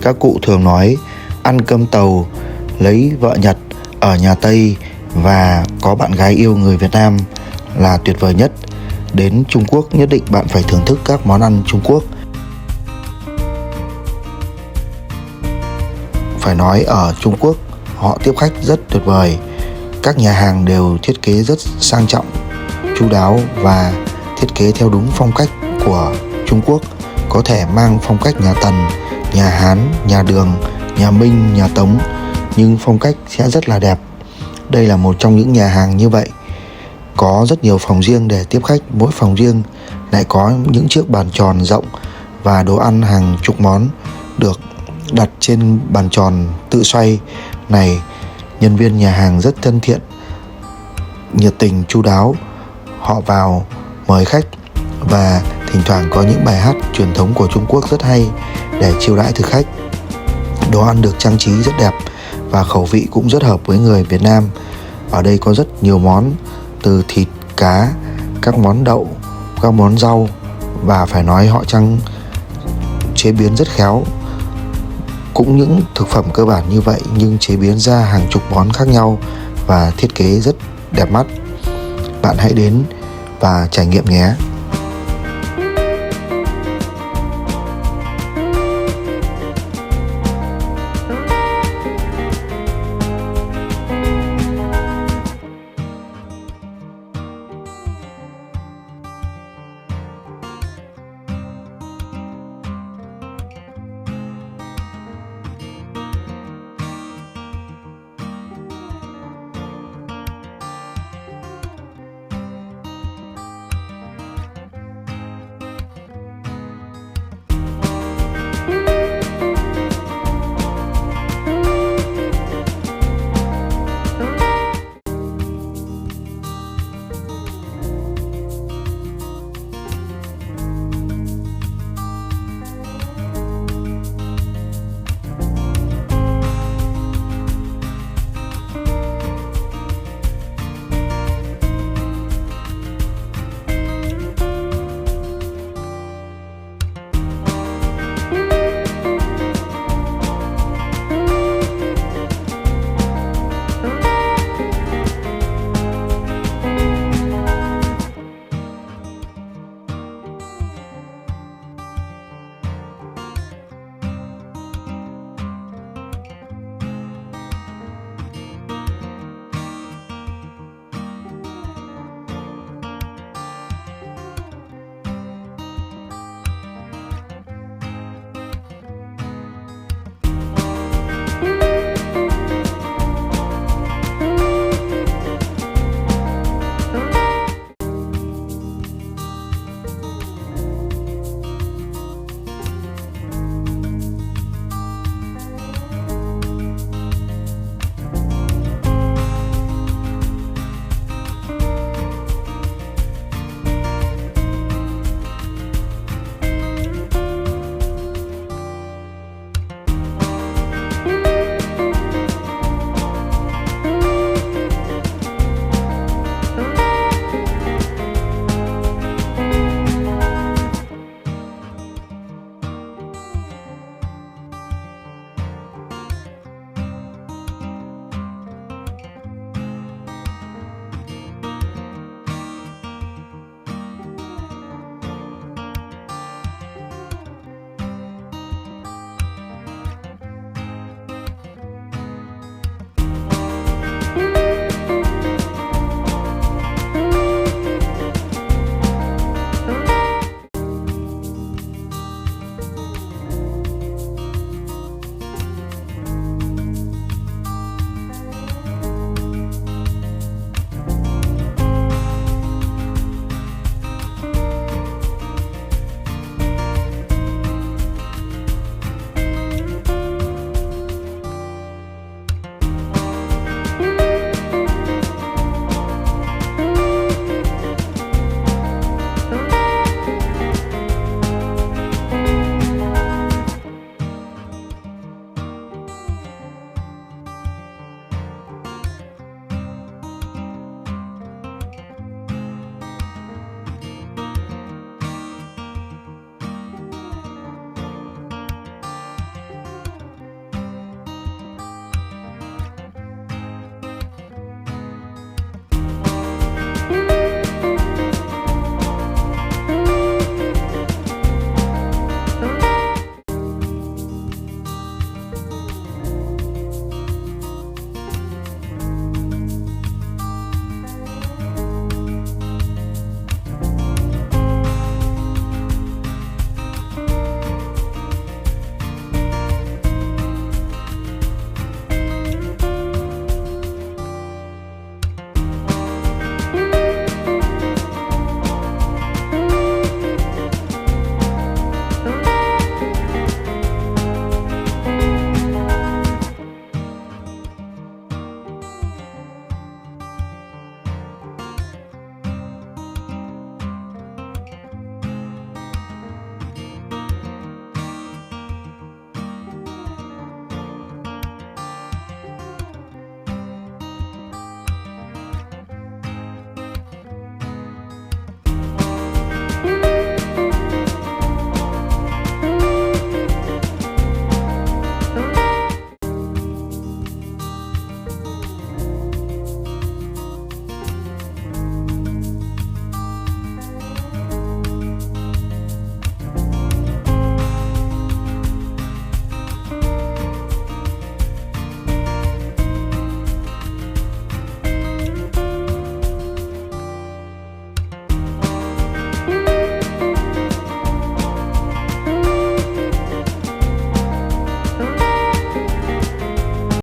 Các cụ thường nói ăn cơm tàu, lấy vợ Nhật ở nhà Tây và có bạn gái yêu người Việt Nam là tuyệt vời nhất. Đến Trung Quốc nhất định bạn phải thưởng thức các món ăn Trung Quốc. Phải nói ở Trung Quốc họ tiếp khách rất tuyệt vời. Các nhà hàng đều thiết kế rất sang trọng, chu đáo và thiết kế theo đúng phong cách của Trung Quốc. Có thể mang phong cách nhà Tần, nhà Hán, nhà Đường, nhà Minh, nhà Tống, nhưng phong cách sẽ rất là đẹp. Đây là một trong những nhà hàng như vậy. Có rất nhiều phòng riêng để tiếp khách, mỗi phòng riêng lại có những chiếc bàn tròn rộng và đồ ăn hàng chục món được đặt trên bàn tròn tự xoay này. Nhân viên nhà hàng rất thân thiện, nhiệt tình, chu đáo. Họ vào mời khách và thỉnh thoảng có những bài hát truyền thống của Trung Quốc rất hay để chiêu đãi thực khách. Đồ ăn được trang trí rất đẹp và khẩu vị cũng rất hợp với người Việt Nam. Ở đây có rất nhiều món, từ thịt, cá, các món đậu, các món rau, và phải nói họ chế biến rất khéo. Cũng những thực phẩm cơ bản như vậy nhưng chế biến ra hàng chục món khác nhau và thiết kế rất đẹp mắt. Bạn hãy đến và trải nghiệm nhé.